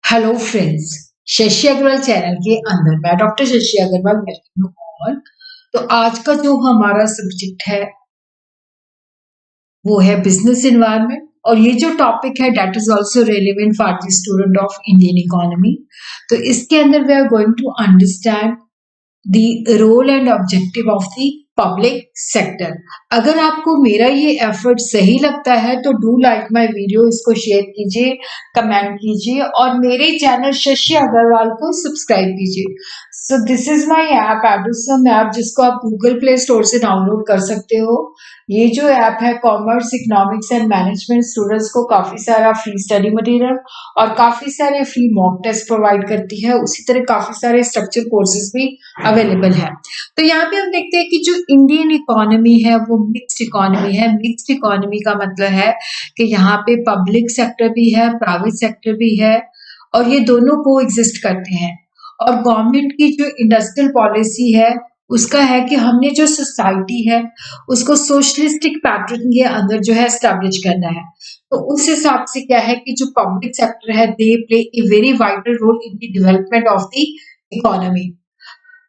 Hello friends. Shashi Agrawal channel के अंदर मैं doctor Shashi Agrawal welcome you all. तो आज का जो हमारा सब्जेक्ट है वो है बिजनेस एनवायरनमेंट, और ये जो टॉपिक है that is also relevant for the student of Indian economy. तो इसके अंदर we are going to understand the role and objective of the public sector। अगर आपको मेरा ये एफर्ट सही लगता है तो डू लाइक माय वीडियो, इसको शेयर कीजिए, कमेंट कीजिए और मेरे चैनल शशि अग्रवाल को सब्सक्राइब कीजिए। So this is my app Edusum app, जिसको आप गूगल प्ले स्टोर से डाउनलोड कर सकते हो। ये जो ऐप है commerce, economics and management students को काफी सारा फ्री स्टडी मटेरियल और काफी सारे फ्री मॉक टेस्ट प्रोवाइड करती है। उसी तरह काफी सारे स्ट्रक्चर कोर्सेज भी अवेलेबल है। तो यहाँ पे हम देखते हैं कि जो इंडियन इकोनॉमी है वो मिक्स्ड इकोनॉमी है। मिक्स्ड इकोनॉमी का मतलब है कि यहाँ पे पब्लिक सेक्टर भी है, प्राइवेट सेक्टर भी है, और ये दोनों को एग्जिस्ट करते हैं। और गवर्नमेंट की जो इंडस्ट्रियल पॉलिसी है उसका है कि हमने जो सोसाइटी है उसको सोशलिस्टिक पैटर्न के अंदर जो है एस्टैब्लिश करना है। तो उस हिसाब से क्या है कि जो पब्लिक सेक्टर है they play a very vital role in the development of the economy.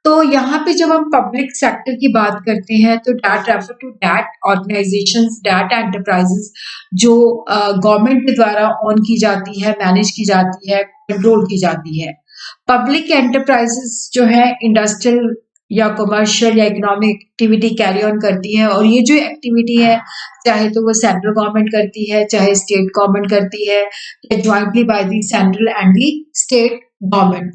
तो यहाँ पे जब हम पब्लिक सेक्टर की बात करते हैं तो that refer to that organisations, that enterprises जो गवर्नमेंट के द्वारा ऑन की जाती है, मैनेज की जाती है, कंट्रोल की जाती है। पब्लिक एंटरप्राइजेस जो है इंडस्ट्रियल या कमर्शियल या इकोनॉमिक एक्टिविटी कैरी ऑन करती है, और ये जो एक्टिविटी है चाहे तो वो सेंट्रल गवर्नमेंट करती है, चाहे स्टेट गवर्नमेंट करती है, या jointly by the central and the state government.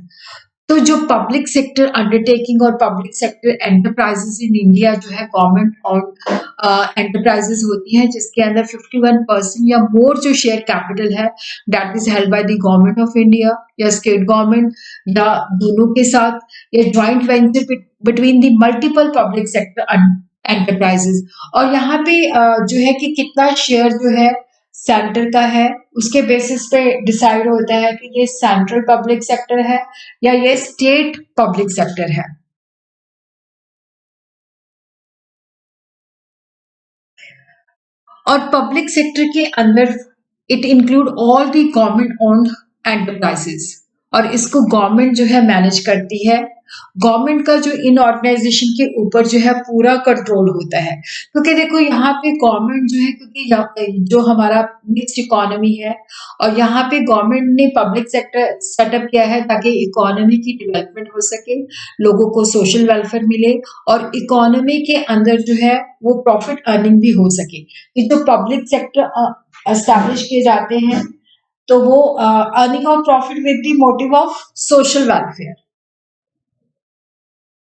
तो जो पब्लिक सेक्टर अंडरटेकिंग और public sector enterprises in India जो है गवर्नमेंट और एंटरप्राइजेस होती हैं, जिसके अंदर 51% या मोर जो शेयर कैपिटल है that is held by the government of India या स्टेट गवर्नमेंट, या दोनों के साथ, या joint venture between the multiple public sector enterprises. और यहाँ पे जो है कि कितना शेयर जो है सेंटर का है उसके बेसिस पे डिसाइड होता है कि ये सेंट्रल पब्लिक सेक्टर है या ये स्टेट पब्लिक सेक्टर है। और पब्लिक सेक्टर के अंदर it include all the government owned enterprises, और इसको गवर्नमेंट जो है मैनेज करती है। गवर्नमेंट का जो इन ऑर्गेनाइजेशन के ऊपर जो है पूरा कंट्रोल होता है, क्योंकि देखो यहाँ पे गवर्नमेंट जो है, क्योंकि जो हमारा मिक्स्ड इकोनॉमी है और यहाँ पे गवर्नमेंट ने पब्लिक सेक्टर सेटअप किया है ताकि इकोनॉमी की डेवलपमेंट हो सके, लोगों को सोशल वेलफेयर मिले और इकोनॉमी के अंदर जो है वो प्रॉफिट अर्निंग भी हो सके। ये जो पब्लिक सेक्टर एस्टैब्लिश किए जाते हैं तो वो earning of profit with the motive of social welfare.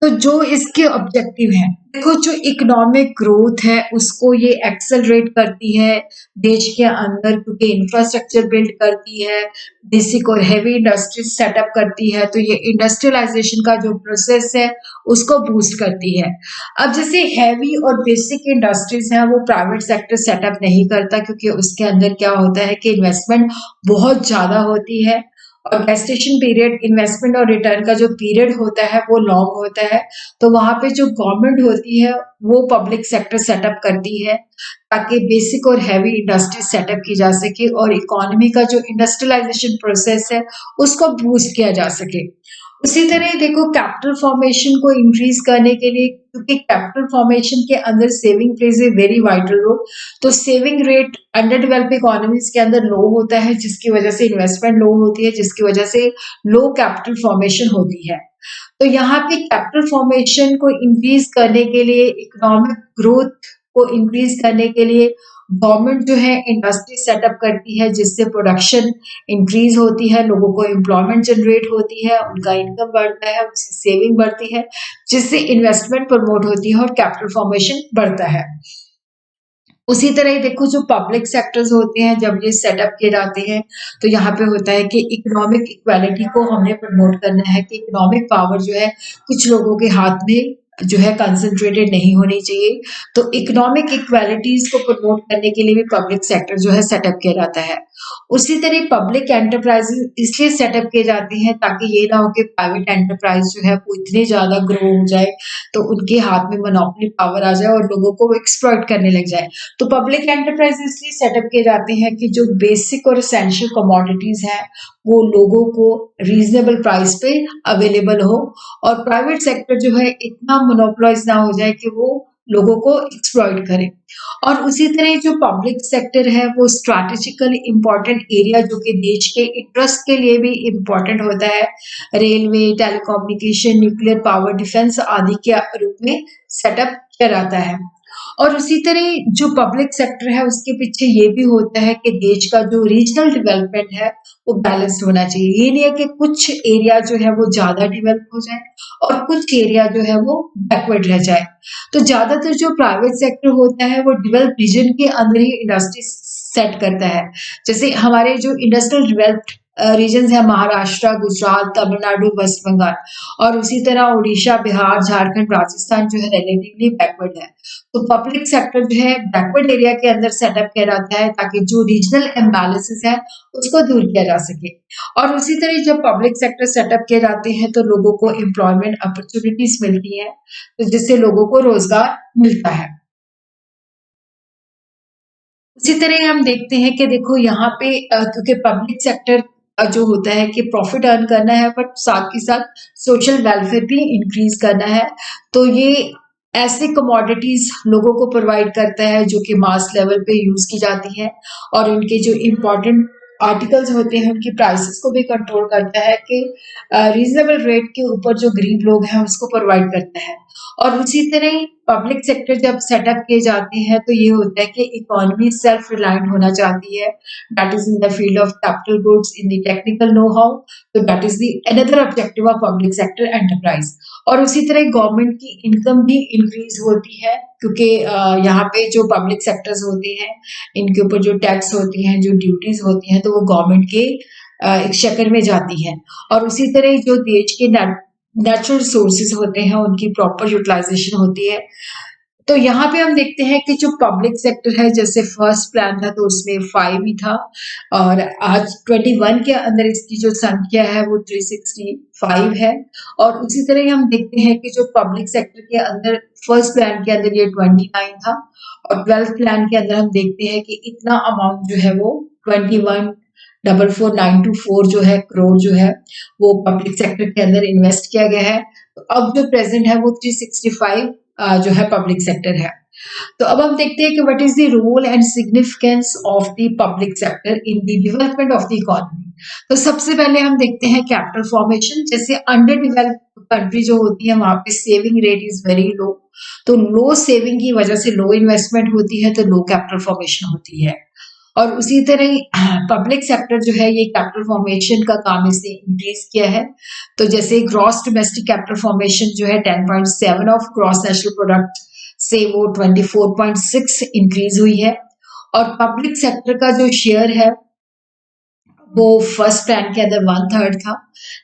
तो जो इसके ऑब्जेक्टिव हैं, देखो जो इकोनॉमिक ग्रोथ है उसको ये एक्सेलरेट करती है देश के अंदर, क्योंकि इंफ्रास्ट्रक्चर बिल्ड करती है, बेसिक और हेवी इंडस्ट्रीज सेटअप करती है, तो ये इंडस्ट्रियलाइजेशन का जो प्रोसेस है उसको बूस्ट करती है। अब जैसे हैवी और बेसिक इंडस्ट्रीज हैं वो प्राइवेट सेक्टर सेटअप नहीं करता, क्योंकि उसके अंदर क्या होता है कि इन्वेस्टमेंट बहुत ज्यादा होती है और गेस्टेशन पीरियड, इन्वेस्टमेंट और रिटर्न का जो पीरियड होता है वो लॉन्ग होता है। तो वहां पे जो गवर्नमेंट होती है वो पब्लिक सेक्टर सेटअप करती है ताकि बेसिक और हैवी इंडस्ट्री सेटअप की जा सके और इकोनॉमी का जो इंडस्ट्रियलाइजेशन प्रोसेस है उसको बूस्ट किया जा सके। उसी तरह देखो कैपिटल फॉर्मेशन को इंक्रीज करने के लिए, क्योंकि कैपिटल फॉर्मेशन के अंदर saving plays a very vital role, तो saving rate under develop economies के अंदर लो होता है, जिसकी वजह से इन्वेस्टमेंट लो होती है, जिसकी वजह से लो कैपिटल फॉर्मेशन होती है। तो यहाँ पे कैपिटल फॉर्मेशन को इंक्रीज करने के लिए, इकोनॉमिक ग्रोथ को इंक्रीज करने के लिए गवर्नमेंट जो है इंडस्ट्री सेटअप करती है, जिससे प्रोडक्शन इंक्रीज होती है, लोगों को एम्प्लॉयमेंट जनरेट होती है, उनका इनकम बढ़ता है, उससे सेविंग बढ़ती है, जिससे इन्वेस्टमेंट प्रमोट होती है और कैपिटल फॉर्मेशन बढ़ता है। उसी तरह ही देखो जो पब्लिक सेक्टर्स होते हैं जब ये सेटअप किए जाते हैं तो यहाँ पे होता है कि इकोनॉमिक इक्वालिटी को हमने प्रमोट करना है, कि इकोनॉमिक पावर जो है कुछ लोगों के हाथ में जो है कंसंट्रेटेड नहीं होनी चाहिए। तो इकोनॉमिक इक्वालिटीज को प्रमोट करने के लिए भी पब्लिक सेक्टर जो है सेटअप किया जाता है। उसी तरह पब्लिक एंटरप्राइजेज इसलिए सेटअप किए जाते हैं ताकि ये ना हो कि प्राइवेट एंटरप्राइज जो है वो इतने ज़्यादा ग्रो हो जाए, तो उनके हाथ में मोनोपोली पावर आ जाए और लोगों को वो एक्सप्लॉइट करने लग जाए। तो पब्लिक एंटरप्राइज इसलिए सेटअप किए जाते हैं कि जो बेसिक और एसेंशियल कमोडिटीज़ हैं, वो लोगों को रीज़नेबल प्राइस पे अवेलेबल हो और प्राइवेट सेक्टर जो है इतना मोनोपोलाइज़ ना हो जाए कि वो लोगों को एक्सप्लॉइट करे। और उसी तरह जो पब्लिक सेक्टर है वो स्ट्रैटेजिकली इम्पोर्टेंट एरिया जो कि देश के इंटरेस्ट के लिए भी इम्पोर्टेंट होता है, railway, telecommunication, nuclear power, defence आदि के रूप में सेटअप किया जाता है। और उसी तरह जो पब्लिक सेक्टर है उसके पीछे ये भी होता है कि देश का जो रीजनल डेवलपमेंट है वो बैलेंस्ड होना चाहिए। ये नहीं है कि कुछ एरिया जो है वो ज़्यादा डेवलप हो जाए और कुछ एरिया जो है वो बैकवर्ड रह जाए। तो ज़्यादातर जो प्राइवेट सेक्टर होता है वो डेवलप्ड रीजन के अंदर ही इंडस्ट्री सेट करता है। जैसे हमारे जो इंडस्ट्रियल डेवलप्ड रीजन्स हैं महाराष्ट्र, गुजरात, तमिलनाडु, वेस्ट बंगाल और उसी तरह उड़ीसा, बिहार, झारखंड, राजस्थान जो है रिलेटिवली बैकवर्ड है। तो पब्लिक सेक्टर जो है बैकवर्ड एरिया के अंदर सेटअप किया जाता है ताकि जो रीजनल इम्बैलेंसेस है उसको दूर किया जा सके। और उसी तरह जब पब्लिक सेक्टर सेटअप किए जाते हैं तो लोगों को एम्प्लॉयमेंट अपॉर्चुनिटीज मिलती है, तो जिससे लोगों को रोजगार मिलता है। उसी तरह हम देखते हैं कि देखो यहाँ पे क्योंकि पब्लिक सेक्टर जो होता है कि प्रॉफिट अर्न करना है बट साथ के साथ सोशल वेलफेयर भी इंक्रीज करना है, तो ये ऐसे कमोडिटीज लोगों को प्रोवाइड करता है जो कि मास लेवल पे यूज की जाती है और उनके जो इम्पोर्टेंट आर्टिकल्स होते हैं उनकी प्राइसेस को भी कंट्रोल करता है कि रीजनेबल रेट के ऊपर जो गरीब लोग हैं उसको प्रोवाइड करता है। और उसी तरह पब्लिक सेक्टर जब सेटअप किए जाते हैं तो ये होता है कि इकोनॉमी सेल्फ रिलायंट होना चाहती है, that is in the field of capital goods, in the technical know how, तो that is the another objective of public sector enterprise. और उसी तरह गवर्नमेंट की इनकम भी इंक्रीज होती है क्योंकि यहाँ पे जो पब्लिक सेक्टर्स होते हैं इनके ऊपर जो टैक्स होती हैं, जो ड्यूटीज होती हैं, तो वो गवर्नमेंट के एक शक्ल में जाती है। और उसी तरह जो देश के नेचुरल रिसोर्सेज होते हैं उनकी प्रॉपर यूटिलाइजेशन होती है। तो यहाँ पे हम देखते हैं कि जो पब्लिक सेक्टर है जैसे फर्स्ट प्लान था तो उसमें 5 ही था और आज 21 के अंदर इसकी जो संख्या है वो 365 है। और उसी तरह हम देखते हैं कि जो पब्लिक सेक्टर के अंदर फर्स्ट प्लान के अंदर ये 29 था और 12th प्लान के अंदर हम देखते हैं कि इतना अमाउंट जो है वो 21,44924 जो है करोड़ जो है वो पब्लिक सेक्टर के अंदर इन्वेस्ट किया गया है। तो अब जो प्रेजेंट है वो 365 जो है पब्लिक सेक्टर है। तो अब हम देखते हैं कि what is the role and significance of the public sector in the development of the economy. तो सबसे पहले हम देखते हैं कैपिटल फॉर्मेशन। जैसे अंडर डेवलप्ड कंट्री जो होती है वहां पे saving rate is very low, तो लो सेविंग की वजह से लो इन्वेस्टमेंट होती है, तो लो कैपिटल फॉर्मेशन होती है। और उसी तरह पब्लिक सेक्टर जो है ये कैपिटल फॉर्मेशन का काम इसने इंक्रीज किया है। तो जैसे ग्रॉस डोमेस्टिक कैपिटल फॉर्मेशन जो है 10.7 ऑफ ग्रॉस नेशनल प्रोडक्ट से वो 24.6 इंक्रीज हुई है। और पब्लिक सेक्टर का जो शेयर है वो फर्स्ट प्लान के अंदर 1/3 था,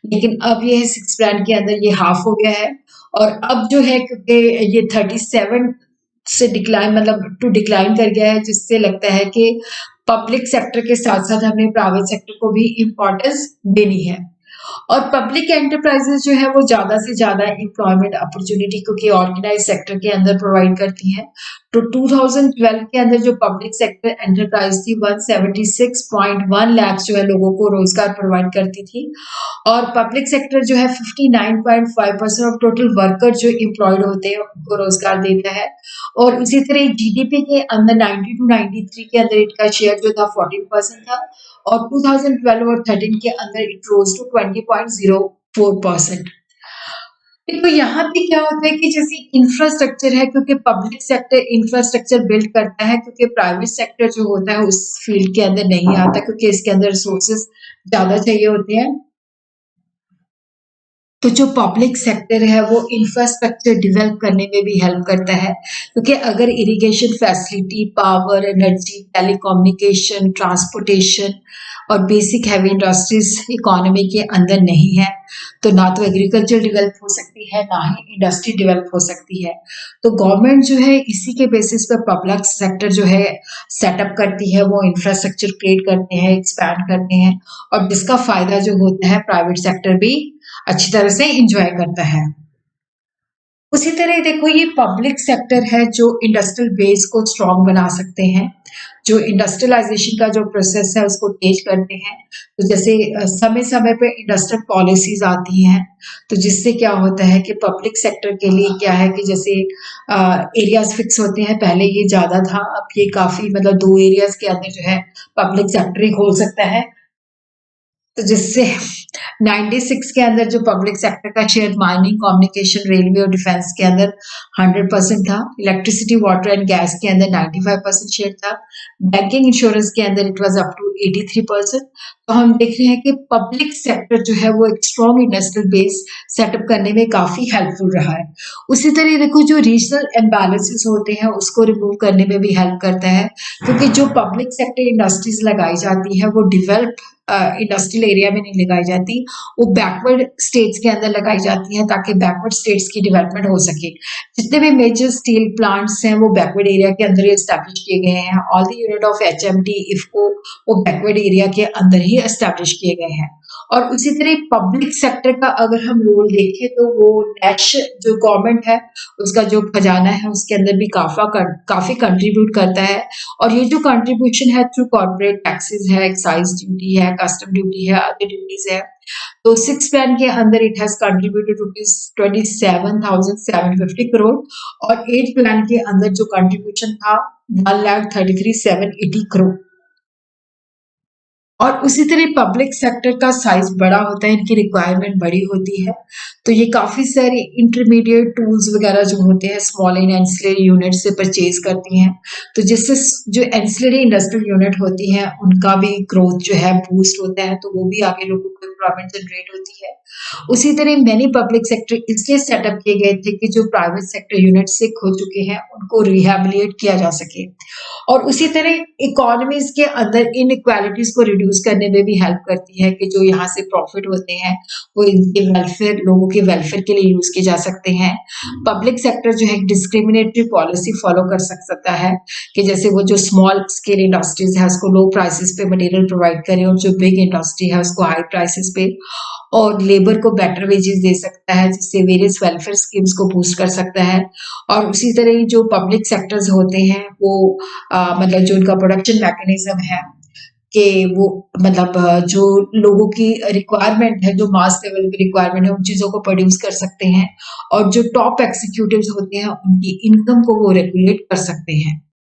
लेकिन अब ये सिक्स प्लान के अंदर ये हाफ हो गया है। और अब जो है क्योंकि ये 37 से डिक्लाइन मतलब टू डिक्लाइन कर गया है, जिससे लगता है कि पब्लिक सेक्टर के साथ साथ हमें प्राइवेट सेक्टर को भी इम्पोर्टेंस देनी है। और पब्लिक एंटरप्राइजेस जो है वो ज्यादा से ज्यादा एम्प्लॉयमेंट अपॉर्चुनिटी क्योंकि ऑर्गेनाइज सेक्टर के अंदर प्रोवाइड करती हैं। तो 2012 के अंदर जो पब्लिक सेक्टर एंटरप्राइज थी 176.1 लाख जो है लोगों को रोजगार प्रोवाइड करती थी। और पब्लिक सेक्टर जो है 59.5% ऑफ टोटल वर्कर जो एम्प्लॉयड होते हैं उनको रोजगार देता है। और उसी तरह जीडीपी के अंदर 90 टू 93 के अंदर इनका शेयर जो था 14% था और 2012 और 13 के अंदर इट रोज टू 20.04%। तो यहाँ पे क्या होता है कि जैसे इंफ्रास्ट्रक्चर है क्योंकि पब्लिक सेक्टर इंफ्रास्ट्रक्चर बिल्ड करता है क्योंकि प्राइवेट सेक्टर जो होता है उस फील्ड के अंदर नहीं आता क्योंकि इसके अंदर रिसोर्सेज ज्यादा चाहिए होते हैं। तो जो पब्लिक सेक्टर है वो इंफ्रास्ट्रक्चर डेवलप करने में भी हेल्प करता है क्योंकि अगर irrigation facility, power, energy, telecommunication, transportation और बेसिक हैवी इंडस्ट्रीज इकोनॉमी के अंदर नहीं है तो ना तो एग्रीकल्चर डेवलप हो सकती है, ना ही इंडस्ट्री डेवलप हो सकती है। तो गवर्नमेंट जो है इसी के बेसिस पर पब्लिक सेक्टर जो है सेटअप करती है, वो इंफ्रास्ट्रक्चर क्रिएट करते हैं, एक्सपैंड करते हैं, और जिसका फायदा जो होता है प्राइवेट सेक्टर भी अच्छी तरह से इंजॉय करता है। उसी तरह देखो, ये पब्लिक सेक्टर है जो इंडस्ट्रियल बेस को स्ट्रॉन्ग बना सकते हैं, जो इंडस्ट्रियलाइजेशन का जो प्रोसेस है उसको तेज करते हैं। तो जैसे समय समय पे इंडस्ट्रियल पॉलिसीज आती हैं, तो जिससे क्या होता है कि पब्लिक सेक्टर के लिए क्या है कि जैसे एरियाज फिक्स होते हैं, पहले ये ज्यादा था, अब ये काफी मतलब 2 एरियाज के अंदर जो है पब्लिक सेक्टर ही खोल सकता है। तो जिससे 96 के अंदर जो पब्लिक सेक्टर का शेयर माइनिंग, कम्युनिकेशन, रेलवे और डिफेंस के अंदर 100% था। इलेक्ट्रिसिटी, वाटर एंड गैस के अंदर 95% शेयर था। बैंकिंग इंश्योरेंस के अंदर इट वाज अप टू 83%। तो हम देख रहे हैं कि पब्लिक सेक्टर जो है वो एक स्ट्रॉन्ग इंडस्ट्रियल बेस सेटअप करने में काफी हेल्पफुल रहा है। उसी तरह देखो, जो रीजनल इम्बैलेंसेस होते हैं उसको रिमूव करने में भी हेल्प करता है, क्योंकि जो पब्लिक सेक्टर इंडस्ट्रीज लगाई जाती है वो डेवलप इंडस्ट्रियल एरिया में नहीं लगाई जाती, वो बैकवर्ड स्टेट्स के अंदर लगाई जाती हैं, ताकि बैकवर्ड स्टेट्स की डेवलपमेंट हो सके। जितने भी मेजर स्टील प्लांट्स हैं वो बैकवर्ड एरिया के अंदर ही एस्टैब्लिश किए गए हैं। All the unit of HMT, IFFCO, वो बैकवर्ड एरिया के अंदर ही एस्टैब्लिश किए गए हैं। और उसी तरह पब्लिक सेक्टर का अगर हम रोल देखें तो वो नेशनल जो गवर्नमेंट है उसका जो खजाना है उसके अंदर भी काफी कंट्रीब्यूट करता है। और ये जो कंट्रीब्यूशन है थ्रू कॉर्पोरेट टैक्सेस है, एक्साइज ड्यूटी है, कस्टम ड्यूटी है, अदर ड्यूटीज है। तो 6 प्लान के अंदर इट हैज कंट्रीब्यूटेड ₹27,750 करोड़, और 8 प्लान के अंदर जो कंट्रीब्यूशन था 1,33,780 करोड़। और उसी तरह पब्लिक सेक्टर का साइज बड़ा होता है, इनकी रिक्वायरमेंट बड़ी होती है, तो ये काफी सारे इंटरमीडिएट टूल्स वगैरह जो होते हैं स्मॉल एंड एंसिलरी यूनिट से परचेज करती हैं। तो जिससे जो एंसिलरी इंडस्ट्रियल यूनिट होती हैं उनका भी ग्रोथ जो है बूस्ट होता है, तो वो भी आगे लोगों को एम्प्लॉयमेंट जनरेट होती है। उसी तरह मैनी पब्लिक सेक्टर इसलिए सेटअप किए गए थे कि जो प्राइवेट सेक्टर यूनिट सिक हो चुके हैं उनको रिहेबिलिटेट किया जा सके। और उसी तरह इकोनॉमीज के अंदर इनइक्वालिटीज को रिड्यूस करने में भी हेल्प करती है, कि जो यहाँ से प्रॉफिट होते हैं वो इनके वेलफेयर, लोगों के वेलफेयर के लिए यूज किए जा सकते हैं। पब्लिक सेक्टर जो है डिस्क्रिमिनेटरी पॉलिसी फॉलो कर सकता है, कि जैसे वो जो स्मॉल स्केल इंडस्ट्रीज है उसको लो प्राइसेस पे मटेरियल प्रोवाइड करें, और जो बिग इंडस्ट्री है उसको हाई प्राइसेस पे, और लेबर को बेटर वेजेस दे सकता है, जिससे वेरियस वेलफेयर स्कीम्स को बूस्ट कर सकता है। और उसी तरह ही जो पब्लिक सेक्टर्स होते हैं वो मतलब जो उनका प्रोडक्शन मैकेनिज्म है कि वो मतलब जो लोगों की रिक्वायरमेंट है, जो मास लेवल की रिक्वायरमेंट है, उन चीज़ों को प्रोड्यूस कर सकते हैं, और जो टॉप एग्जीक्यूटिव्स होते हैं उनकी इनकम को वो रेगुलेट कर सकते हैं।